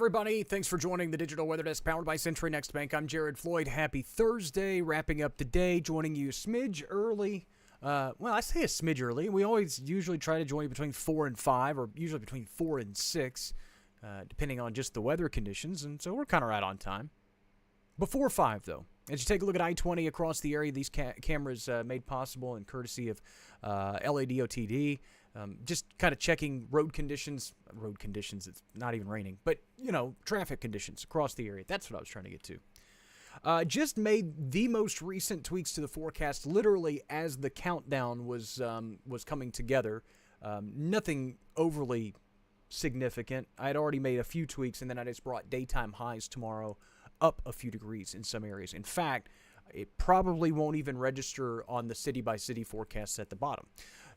everybody. Thanks for joining the Digital Weather Desk powered by Century Next Bank. I'm Jared Floyd. Happy Thursday. Wrapping up the day, joining you a smidge early. I say a smidge early. We always usually try to join you between 4 and 5, or usually between 4 and 6, depending on just the weather conditions. And so we're kind of right on time. Before 5, though, as you take a look at I-20 across the area, these cameras made possible and courtesy of LADOTD. Just kind of checking road conditions. Road conditions, it's not even raining. But, traffic conditions across the area. That's what I was trying to get to. Just made the most recent tweaks to the forecast literally as the countdown was coming together. Nothing overly significant. I had already made a few tweaks, and then I just brought daytime highs tomorrow up a few degrees in some areas. In fact, it probably won't even register on the city-by-city forecasts at the bottom.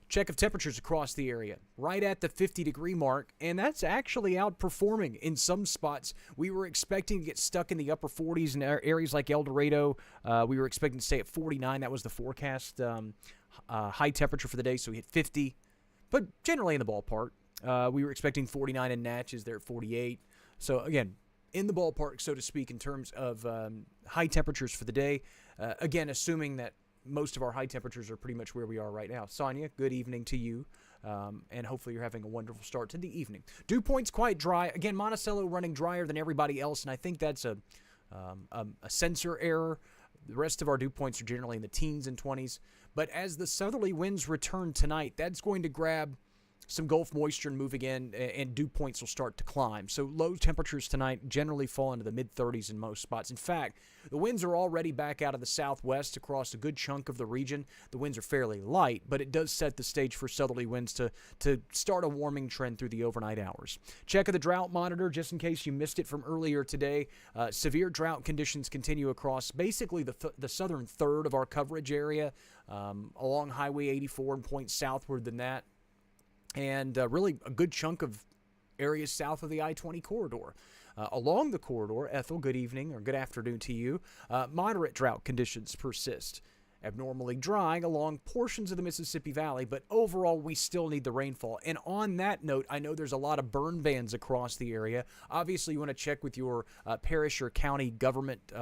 Check of temperatures across the area, right at the 50-degree mark, and that's actually outperforming in some spots. We were expecting to get stuck in the upper 40s in areas like El Dorado. We were expecting to stay at 49. That was the forecast high temperature for the day, so we hit 50, but generally in the ballpark. We were expecting 49 in Natchez. They're at 48. So, again, in the ballpark, so to speak, in terms of high temperatures for the day. Again, assuming that most of our high temperatures are pretty much where we are right now. Sonia, good evening to you, and hopefully you're having a wonderful start to the evening. Dew point's quite dry. Again, Monticello running drier than everybody else, and I think that's a sensor error. The rest of our dew points are generally in the teens and 20s. But as the southerly winds return tonight, that's going to grab some Gulf moisture and move again, and dew points will start to climb. So low temperatures tonight generally fall into the mid-30s in most spots. In fact, the winds are already back out of the southwest across a good chunk of the region. The winds are fairly light, but it does set the stage for southerly winds to start a warming trend through the overnight hours. Check of the drought monitor, just in case you missed it from earlier today. Severe drought conditions continue across basically the southern third of our coverage area, along Highway 84 and points southward than that. And really a good chunk of areas south of the I-20 corridor. Along the corridor, Ethel, good evening or good afternoon to you. Moderate drought conditions persist. Abnormally dry along portions of the Mississippi Valley, but overall we still need the rainfall. And on that note, I know there's a lot of burn bans across the area. Obviously, you want to check with your parish or county government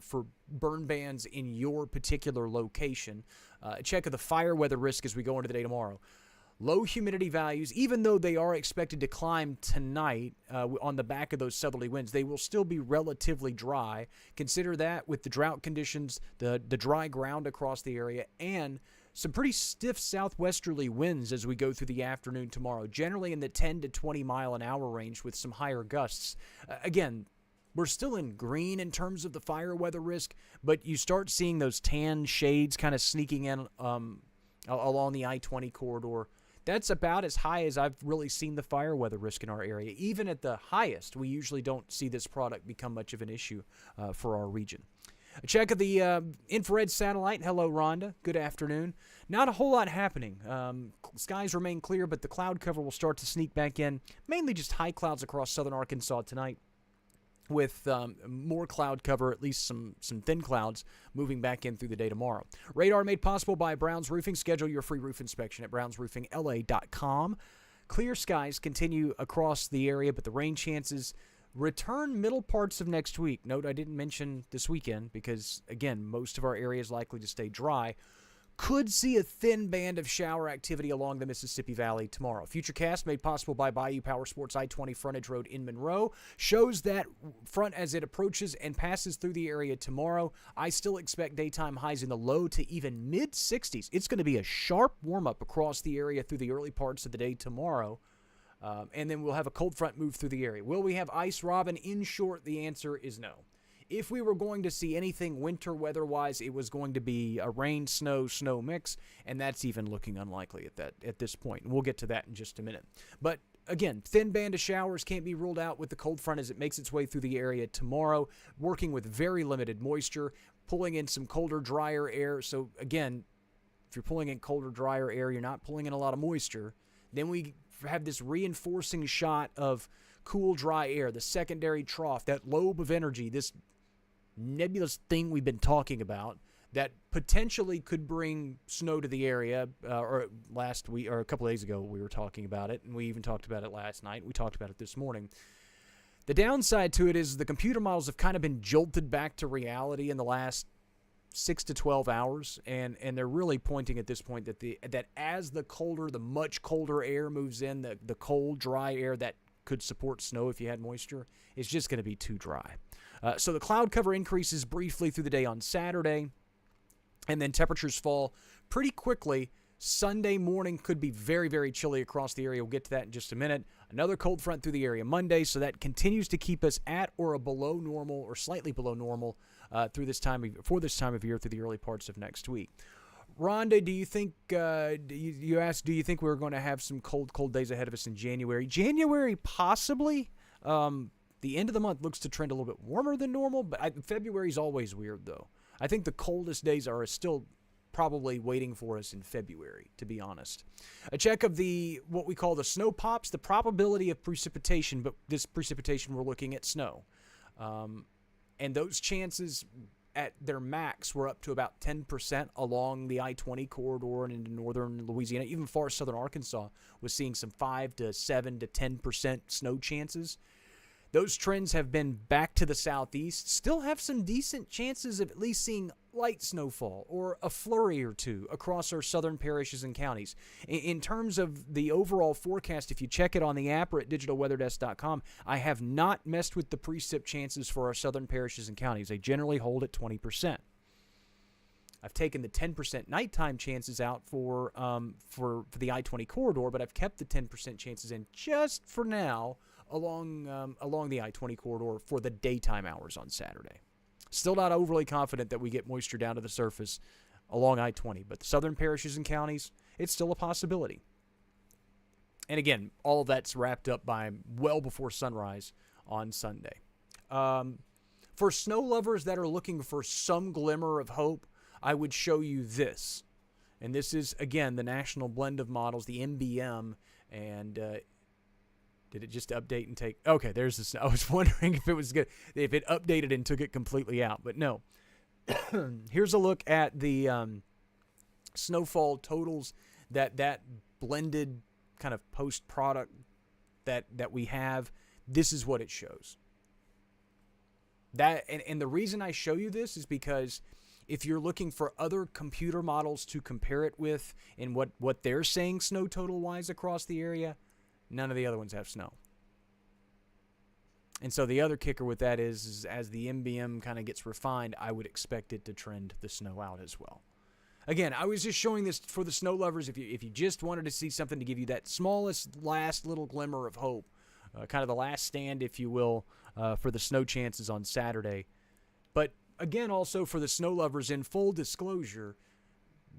for burn bans in your particular location. Check of the fire weather risk as we go into the day tomorrow. Low humidity values, even though they are expected to climb tonight on the back of those southerly winds, they will still be relatively dry. Consider that with the drought conditions, the dry ground across the area, and some pretty stiff southwesterly winds as we go through the afternoon tomorrow, generally in the 10 to 20 mile an hour range with some higher gusts. Again, we're still in green in terms of the fire weather risk, but you start seeing those tan shades kind of sneaking in along the I-20 corridor. That's about as high as I've really seen the fire weather risk in our area. Even at the highest, we usually don't see this product become much of an issue for our region. A check of the infrared satellite. Hello, Rhonda. Good afternoon. Not a whole lot happening. Skies remain clear, but the cloud cover will start to sneak back in. Mainly just high clouds across southern Arkansas tonight, with more cloud cover, at least some thin clouds, moving back in through the day tomorrow. Radar made possible by Brown's Roofing. Schedule your free roof inspection at brownsroofingla.com. Clear skies continue across the area, but the rain chances return middle parts of next week. Note I didn't mention this weekend because, again, most of our area is likely to stay dry. Could see a thin band of shower activity along the Mississippi Valley tomorrow. Futurecast made possible by Bayou Power Sports I-20 frontage road in Monroe shows that front as it approaches and passes through the area tomorrow. I still expect daytime highs in the low to even mid-60s. It's going to be a sharp warm-up across the area through the early parts of the day tomorrow. And then we'll have a cold front move through the area. Will we have ice, Robin? In short, the answer is no. If we were going to see anything winter weather-wise, it was going to be a rain, snow mix, and that's even looking unlikely at this point. And we'll get to that in just a minute. But again, thin band of showers can't be ruled out with the cold front as it makes its way through the area tomorrow, working with very limited moisture, pulling in some colder, drier air. So again, if you're pulling in colder, drier air, you're not pulling in a lot of moisture. Then we have this reinforcing shot of cool, dry air, the secondary trough, that lobe of energy, this nebulous thing we've been talking about that potentially could bring snow to the area. Or last week, or a couple of days ago, we were talking about it, and we even talked about it last night. We talked about it this morning. The downside to it is the computer models have kind of been jolted back to reality in the last 6 to 12 hours, and they're really pointing at this point that as the much colder air moves in, the cold, dry air that could support snow if you had moisture is just going to be too dry. So the cloud cover increases briefly through the day on Saturday, and then temperatures fall pretty quickly. Sunday morning could be very, very chilly across the area. We'll get to that in just a minute. Another cold front through the area Monday, so that continues to keep us at or below normal or slightly below normal for this time of year through the early parts of next week. Rhonda, do you think you asked? Do you think we're going to have some cold days ahead of us in January? January, possibly. The end of the month looks to trend a little bit warmer than normal, but February is always weird, though. I think the coldest days are still probably waiting for us in February, to be honest. A check of what we call the snow pops, the probability of precipitation, but this precipitation we're looking at snow. And those chances at their max were up to about 10% along the I-20 corridor and into northern Louisiana. Even far southern Arkansas was seeing some 5 to 7 to 10% snow chances. Those trends have been back to the southeast. Still have some decent chances of at least seeing light snowfall or a flurry or two across our southern parishes and counties. In terms of the overall forecast, if you check it on the app or at digitalweatherdesk.com, I have not messed with the precip chances for our southern parishes and counties. They generally hold at 20%. I've taken the 10% nighttime chances out for the I-20 corridor, but I've kept the 10% chances in just for now along the I-20 corridor for the daytime hours on Saturday. Still not overly confident that we get moisture down to the surface along I-20, but the southern parishes and counties, it's still a possibility. And again, all of that's wrapped up by well before sunrise on Sunday. For snow lovers that are looking for some glimmer of hope, I would show you this. And this is, again, the National Blend of Models, the NBM, and did it just update and take... Okay, there's this. I was wondering if it was good, if it updated and took it completely out, but no. Here's a look at the snowfall totals that blended kind of post-product that we have. This is what it shows. And the reason I show you this is because if you're looking for other computer models to compare it with and what they're saying snow total-wise across the area, none of the other ones have snow. And so the other kicker with that is as the MBM kind of gets refined, I would expect it to trend the snow out as well. Again, I was just showing this for the snow lovers. If you just wanted to see something to give you that smallest, last little glimmer of hope, kind of the last stand, if you will, for the snow chances on Saturday. But again, also for the snow lovers, in full disclosure,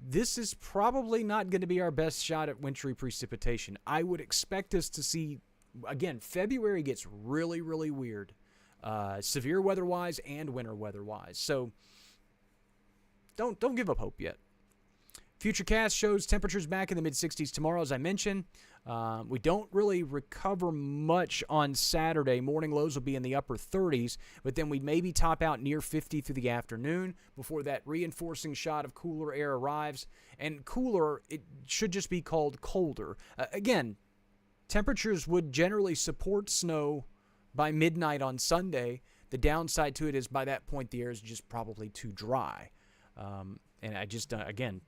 this is probably not going to be our best shot at wintry precipitation. I would expect us to see, again, February gets really, really weird, severe weather-wise and winter weather-wise. So don't give up hope yet. Futurecast shows temperatures back in the mid-60s tomorrow, as I mentioned. We don't really recover much on Saturday. Morning lows will be in the upper 30s, but then we maybe top out near 50 through the afternoon before that reinforcing shot of cooler air arrives. And cooler, it should just be called colder. Again, temperatures would generally support snow by midnight on Sunday. The downside to it is by that point the air is just probably too dry. And I just, again,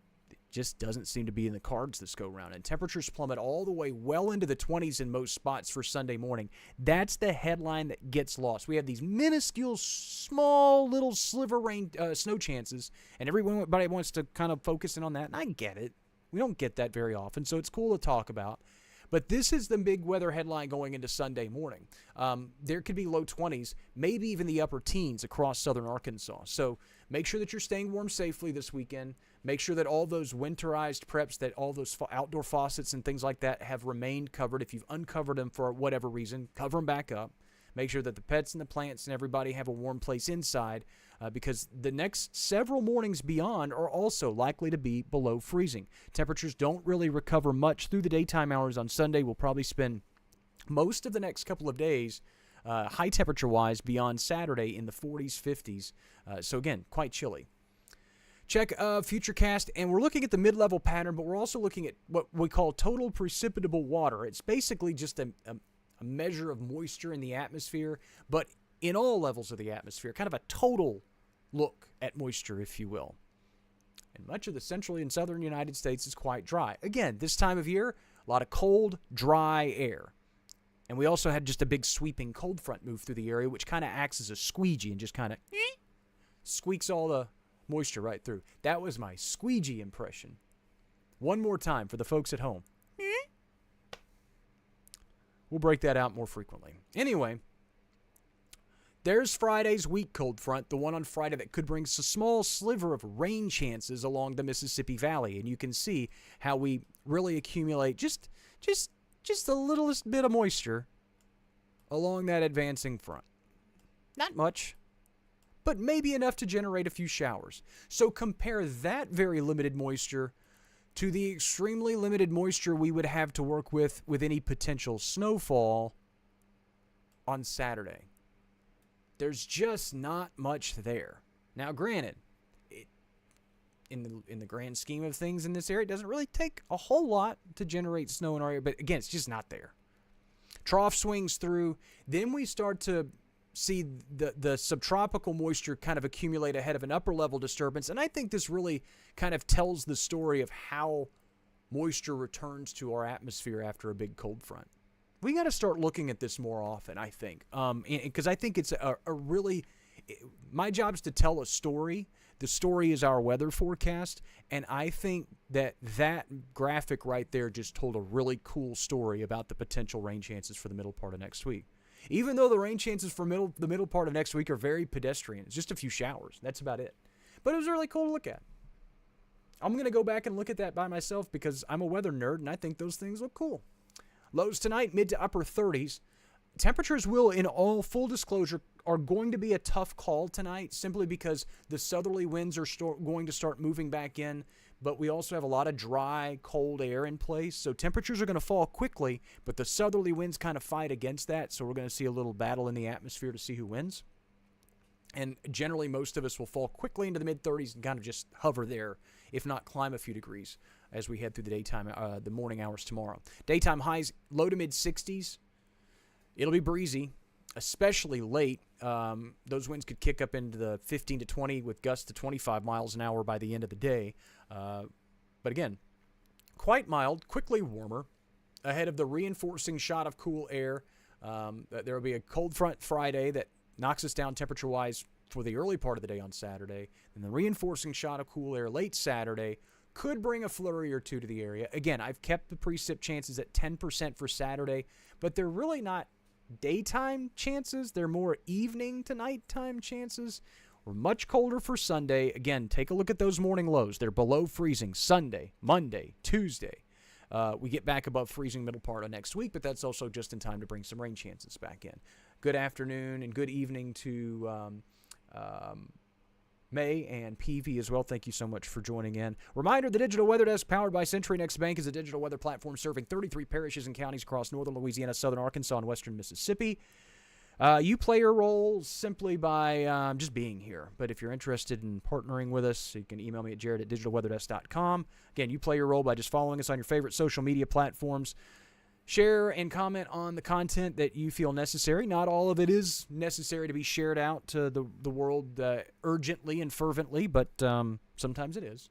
just doesn't seem to be in the cards this go round. And temperatures plummet all the way well into the 20s in most spots for Sunday morning. That's the headline that gets lost. We have these minuscule, small, little sliver rain snow chances, and everybody wants to kind of focus in on that, and I get it. We don't get that very often, so it's cool to talk about. But this is the big weather headline going into Sunday morning. There could be low 20s, maybe even the upper teens across southern Arkansas. So make sure that you're staying warm safely this weekend. Make sure that all those winterized preps, that all those outdoor faucets and things like that have remained covered. If you've uncovered them for whatever reason, cover them back up. Make sure that the pets and the plants and everybody have a warm place inside because the next several mornings beyond are also likely to be below freezing. Temperatures don't really recover much through the daytime hours on Sunday. We'll probably spend most of the next couple of days high temperature-wise beyond Saturday in the 40s, 50s. So again, quite chilly. Check Futurecast, and we're looking at the mid-level pattern, but we're also looking at what we call total precipitable water. It's basically just a a measure of moisture in the atmosphere, but in all levels of the atmosphere, kind of a total look at moisture, if you will. And much of the central and southern United States is quite dry. Again, this time of year, a lot of cold, dry air. And we also had just a big sweeping cold front move through the area, which kind of acts as a squeegee and just kind of squeaks all the moisture right through. That was my squeegee impression. One more time for the folks at home. We'll break that out more frequently. Anyway, there's Friday's weak cold front, the one on Friday that could bring a small sliver of rain chances along the Mississippi Valley. And you can see how we really accumulate just the littlest bit of moisture along that advancing front. Not much, but maybe enough to generate a few showers. So compare that very limited moisture to the extremely limited moisture we would have to work with any potential snowfall on Saturday. There's just not much there. Now, granted, in the grand scheme of things in this area, it doesn't really take a whole lot to generate snow in our area, but again, it's just not there. Trough swings through, then we start to see the subtropical moisture kind of accumulate ahead of an upper level disturbance, and I think this really kind of tells the story of how moisture returns to our atmosphere after a big cold front. We got to start looking at this more often, I think, because I think it's a really, my job is to tell a story. The story is our weather forecast, and I think that graphic right there just told a really cool story about the potential rain chances for the middle part of next week. Even though the rain chances for the middle part of next week are very pedestrian. It's just a few showers. That's about it. But it was really cool to look at. I'm going to go back and look at that by myself because I'm a weather nerd, and I think those things look cool. Lows tonight, mid to upper 30s. Temperatures will, in all full disclosure, are going to be a tough call tonight simply because the southerly winds are going to start moving back in, but we also have a lot of dry, cold air in place, so temperatures are going to fall quickly, but the southerly winds kind of fight against that, so we're going to see a little battle in the atmosphere to see who wins. And generally, most of us will fall quickly into the mid-30s and kind of just hover there, if not climb a few degrees as we head through the morning hours tomorrow. Daytime highs, low to mid-60s. It'll be breezy, especially late. Those winds could kick up into the 15 to 20 with gusts to 25 miles an hour by the end of the day. But again, quite mild, quickly warmer, ahead of the reinforcing shot of cool air. There will be a cold front Friday that knocks us down temperature-wise for the early part of the day on Saturday. And the reinforcing shot of cool air late Saturday could bring a flurry or two to the area. Again, I've kept the precip chances at 10% for Saturday, but they're really not daytime chances. They're more evening to nighttime chances. We're much colder for Sunday. Again, take a look at those morning lows. They're below freezing Sunday, Monday, Tuesday. We get back above freezing middle part of next week, but that's also just in time to bring some rain chances back in. Good afternoon and good evening to May and PV as well. Thank you so much for joining in. Reminder, the Digital Weather Desk powered by Century Next Bank is a digital weather platform serving 33 parishes and counties across northern Louisiana, southern Arkansas, and western Mississippi. You play your role simply by just being here. But if you're interested in partnering with us, you can email me at jared@digitalweatherdesk.com. Again, you play your role by just following us on your favorite social media platforms. Share and comment on the content that you feel necessary. Not all of it is necessary to be shared out to the world urgently and fervently, but sometimes it is.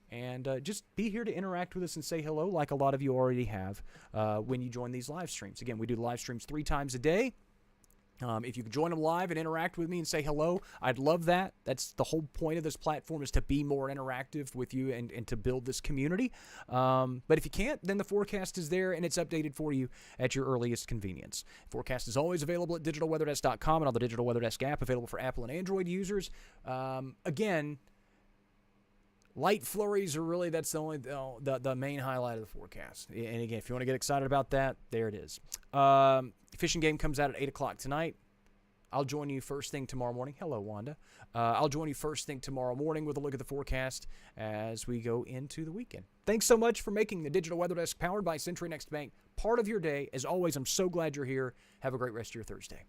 And just be here to interact with us and say hello like a lot of you already have when you join these live streams. Again, we do live streams 3 times a day. If you could join them live and interact with me and say hello, I'd love that. That's the whole point of this platform, is to be more interactive with you and to build this community. But if you can't, then the forecast is there and it's updated for you at your earliest convenience. Forecast is always available at digitalweatherdesk.com and on the Digital Weather Desk app, available for Apple and Android users. Again, light flurries are really, that's the main highlight of the forecast. And again, if you want to get excited about that, there it is. Fishing game comes out at 8 o'clock tonight. I'll join you first thing tomorrow morning. Hello, Wanda. I'll join you first thing tomorrow morning with a look at the forecast as we go into the weekend. Thanks so much for making the Digital Weather Desk powered by Century Next Bank part of your day. As always, I'm so glad you're here. Have a great rest of your Thursday.